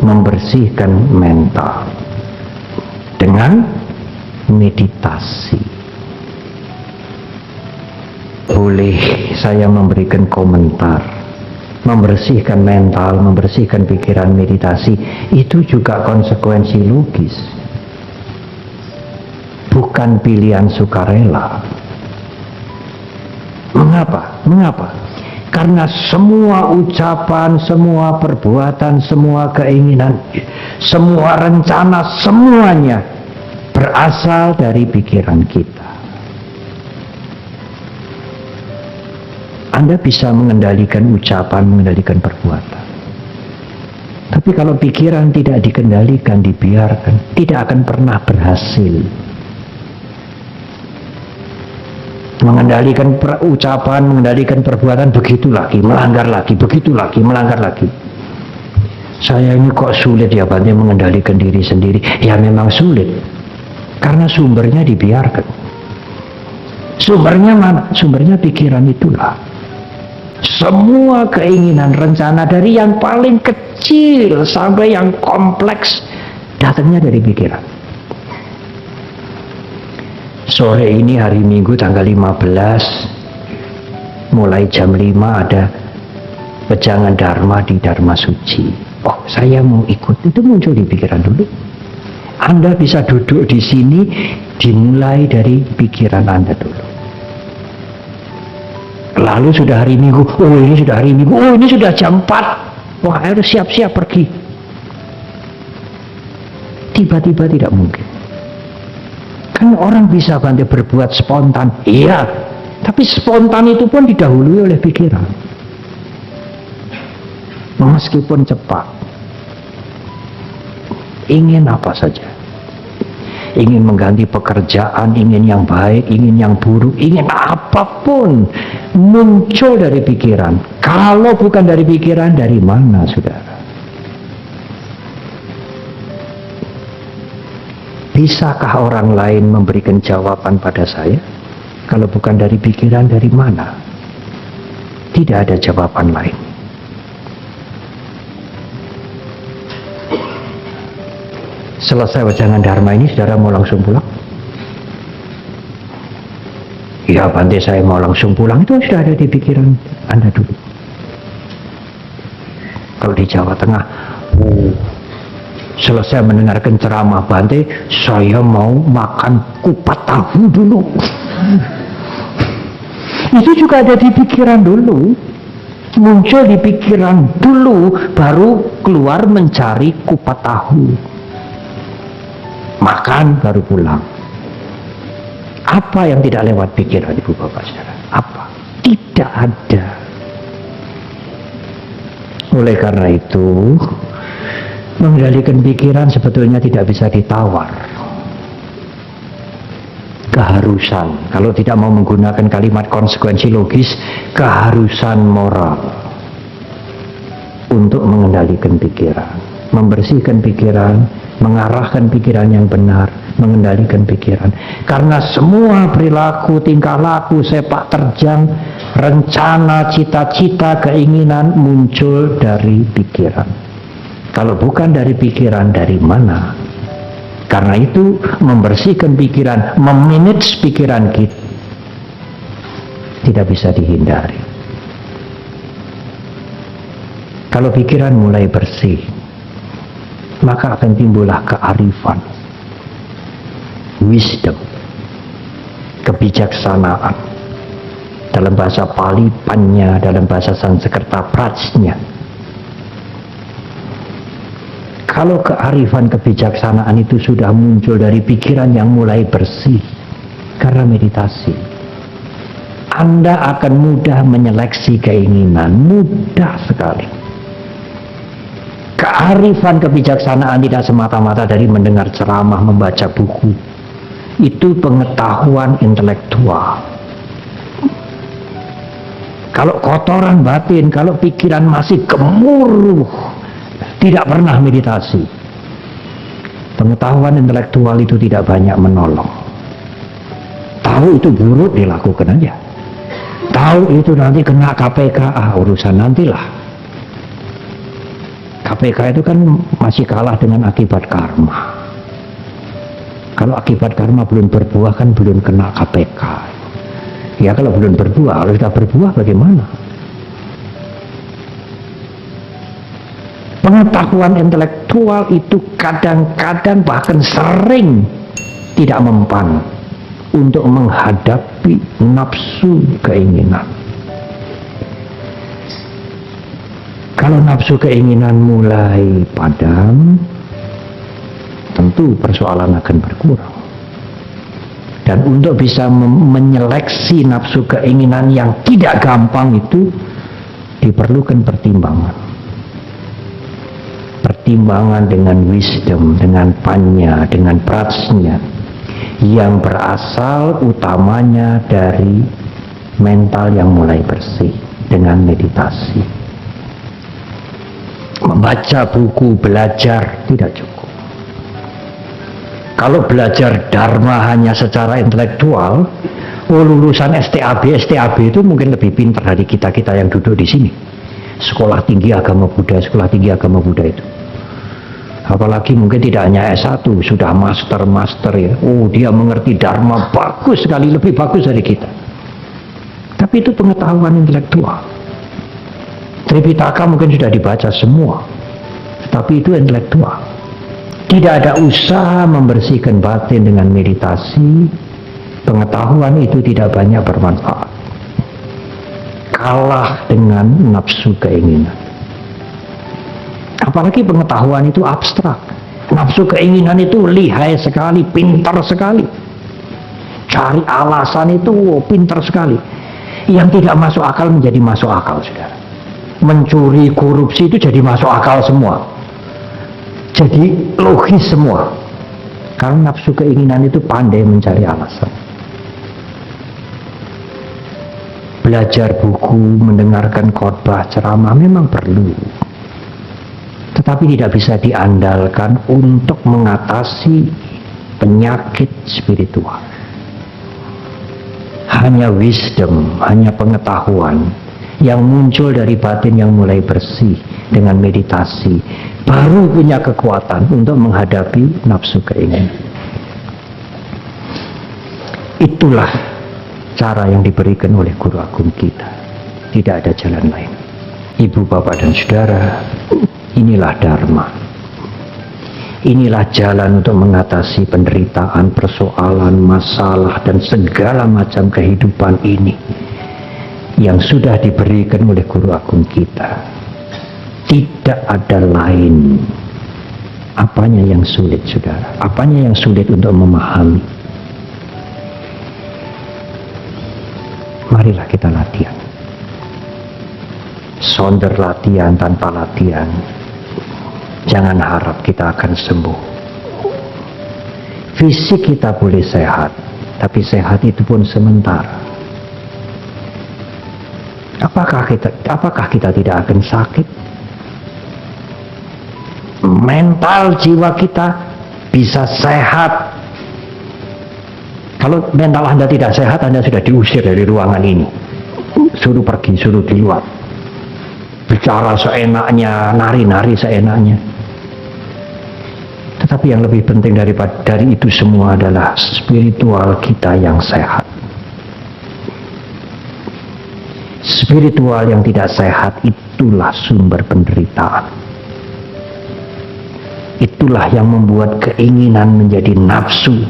membersihkan mental dengan meditasi. Boleh saya memberikan komentar? Membersihkan mental, membersihkan pikiran, meditasi itu juga konsekuensi logis, bukan pilihan sukarela. Mengapa? Karena semua ucapan, semua perbuatan, semua keinginan, semua rencana, semuanya berasal dari pikiran kita. Anda bisa mengendalikan ucapan, mengendalikan perbuatan. Tapi kalau pikiran tidak dikendalikan, dibiarkan, tidak akan pernah berhasil. Mengendalikan ucapan, mengendalikan perbuatan, begitu lagi, melanggar lagi, begitu lagi, melanggar lagi. Saya ini kok sulit ya Bante mengendalikan diri sendiri. Ya memang sulit, karena sumbernya dibiarkan. Sumbernya mana? Sumbernya pikiran itulah. Semua keinginan, rencana dari yang paling kecil sampai yang kompleks datangnya dari pikiran. Sore ini hari Minggu tanggal 15 mulai jam 5 ada pejangan Dharma di Dharma Suci. Oh, saya mau ikut. Itu muncul di pikiran dulu. Anda bisa duduk di sini dimulai dari pikiran Anda dulu. Lalu sudah hari Minggu, oh ini sudah hari Minggu, oh ini sudah jam 4, wah harus siap-siap pergi. Tiba-tiba tidak mungkin. Kan orang bisa Bante berbuat spontan, iya, tapi spontan itu pun didahului oleh pikiran. Meskipun cepat, ingin apa saja, ingin mengganti pekerjaan, ingin yang baik, ingin yang buruk, ingin apapun muncul dari pikiran. Kalau bukan dari pikiran, dari mana saudara? Bisakah orang lain memberikan jawaban pada saya? Kalau bukan dari pikiran, dari mana? Tidak ada jawaban lain. Selesai wajangan Dharma ini, saudara mau langsung pulang? Ya Bante, saya mau langsung pulang. Itu sudah ada di pikiran Anda dulu. Kalau di Jawa Tengah, selesai mendengarkan ceramah Bante, saya mau makan kupat tahu dulu. Itu juga ada di pikiran dulu. Muncul di pikiran dulu, baru keluar mencari kupat tahu. Makan baru pulang. Apa yang tidak lewat pikiran Ibu Bapak Saudara? Apa? Tidak ada. Oleh karena itu, mengendalikan pikiran sebetulnya tidak bisa ditawar. Keharusan, kalau tidak mau menggunakan kalimat konsekuensi logis, keharusan moral untuk mengendalikan pikiran, membersihkan pikiran, mengarahkan pikiran yang benar, mengendalikan pikiran. Karena semua perilaku, tingkah laku, sepak terjang, rencana, cita-cita, keinginan muncul dari pikiran. Kalau bukan dari pikiran, dari mana? Karena itu membersihkan pikiran, memanage pikiran kita tidak bisa dihindari. Kalau pikiran mulai bersih, maka akan timbullah kearifan, wisdom, kebijaksanaan. Dalam bahasa Pali Panya, dalam bahasa Sanskerta Prajna. Kalau kearifan, kebijaksanaan itu sudah muncul dari pikiran yang mulai bersih karena meditasi, Anda akan mudah menyeleksi keinginan, mudah sekali. Kearifan, kebijaksanaan tidak semata-mata dari mendengar ceramah, membaca buku. Itu pengetahuan intelektual. Kalau kotoran batin, kalau pikiran masih gemuruh, tidak pernah meditasi, pengetahuan intelektual itu tidak banyak menolong. Tahu itu buruk, dilakukan aja. Tahu itu nanti kena KPK, urusan nantilah. KPK itu kan masih kalah dengan akibat karma. Kalau akibat karma belum berbuah kan belum kena KPK. Ya kalau belum berbuah, kalau sudah berbuah bagaimana? Pengetahuan intelektual itu kadang-kadang bahkan sering tidak mempan untuk menghadapi nafsu keinginan. Kalau nafsu keinginan mulai padam, tentu persoalan akan berkurang. Dan untuk bisa menyeleksi nafsu keinginan yang tidak gampang itu diperlukan pertimbangan. Pertimbangan dengan wisdom, dengan panya, dengan prajna yang berasal utamanya dari mental yang mulai bersih dengan meditasi. Membaca buku, belajar tidak cukup. Kalau belajar Dharma hanya secara intelektual, lulusan STAB itu mungkin lebih pintar dari kita-kita yang duduk di sini. Sekolah tinggi agama Buddha itu. Apalagi mungkin tidak hanya S1, sudah master ya. Oh, dia mengerti Dharma bagus sekali, lebih bagus dari kita. Tapi itu pengetahuan intelektual. Tripitaka mungkin sudah dibaca semua, tapi itu intelektual. Tidak ada usaha membersihkan batin dengan meditasi, pengetahuan itu tidak banyak bermanfaat. Kalah dengan nafsu keinginan. Apalagi pengetahuan itu abstrak. Nafsu keinginan itu lihai sekali, pintar sekali. Cari alasan itu pintar sekali. Yang tidak masuk akal menjadi masuk akal, saudara. Mencuri, korupsi itu jadi masuk akal semua, jadi logis semua, karena nafsu keinginan itu pandai mencari alasan. Belajar buku, mendengarkan khotbah, ceramah memang perlu, tetapi tidak bisa diandalkan untuk mengatasi penyakit spiritual. Hanya wisdom, hanya pengetahuan yang muncul dari batin yang mulai bersih dengan meditasi baru punya kekuatan untuk menghadapi nafsu keinginan. Itulah cara yang diberikan oleh Guru Agung kita. Tidak ada jalan lain. Ibu, bapak, dan saudara, inilah Dharma. Inilah jalan untuk mengatasi penderitaan, persoalan, masalah, dan segala macam kehidupan ini yang sudah diberikan oleh Guru Agung kita. Tidak ada lain. Apanya yang sulit, saudara? Apanya yang sulit untuk memahami? Marilah kita latihan. Sonder latihan tanpa latihan, jangan harap kita akan sembuh. Fisik kita boleh sehat, tapi sehat itu pun sementara. Apakah kita tidak akan sakit? Mental jiwa kita bisa sehat. Kalau mental Anda tidak sehat, Anda sudah diusir dari ruangan ini. Suruh pergi, suruh di luar. Bicara seenaknya, nari-nari seenaknya. Tetapi yang lebih penting dari itu semua adalah spiritual kita yang sehat. Spiritual yang tidak sehat itulah sumber penderitaan. Itulah yang membuat keinginan menjadi nafsu,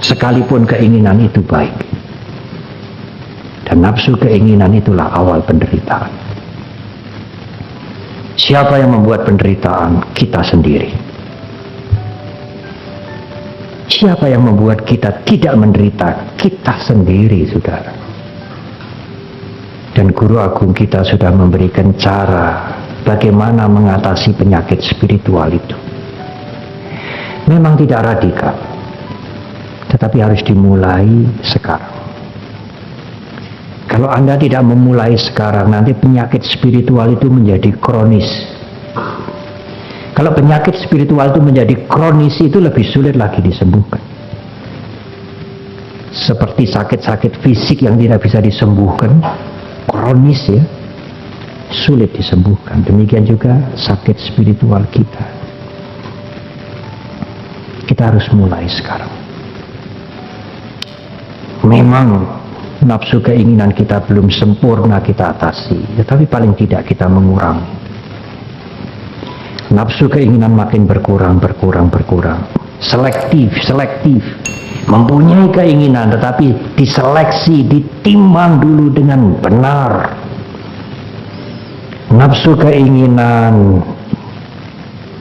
sekalipun keinginan itu baik. Dan nafsu keinginan itulah awal penderitaan. Siapa yang membuat penderitaan? Kita sendiri. Siapa yang membuat kita tidak menderita? Kita sendiri, saudara. Dan Guru Agung kita sudah memberikan cara bagaimana mengatasi penyakit spiritual itu. Memang tidak radikal, tetapi harus dimulai sekarang. Kalau Anda tidak memulai sekarang, nanti penyakit spiritual itu menjadi kronis. Kalau penyakit spiritual itu menjadi kronis, itu lebih sulit lagi disembuhkan. Seperti sakit-sakit fisik yang tidak bisa disembuhkan, kronis ya. sulit disembuhkan. Demikian juga sakit spiritual kita. Kita harus mulai sekarang. Memang nafsu keinginan kita belum sempurna kita atasi, tetapi paling tidak kita mengurangi. Nafsu keinginan makin berkurang. Selektif. Mempunyai keinginan tetapi diseleksi, ditimbang dulu dengan benar. Nafsu keinginan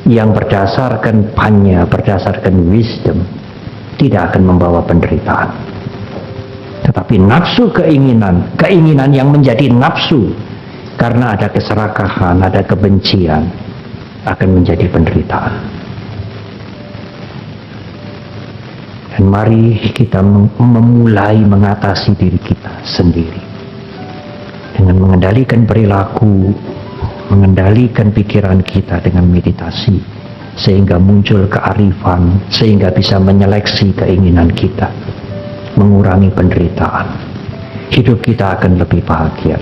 yang berdasarkan panya, berdasarkan wisdom, tidak akan membawa penderitaan. Tetapi nafsu keinginan yang menjadi nafsu karena ada keserakahan, ada kebencian, akan menjadi penderitaan. Dan mari kita memulai mengatasi diri kita sendiri dengan mengendalikan perilaku, mengendalikan pikiran kita dengan meditasi, sehingga muncul kearifan, sehingga bisa menyeleksi keinginan kita, mengurangi penderitaan. Hidup kita akan lebih bahagia.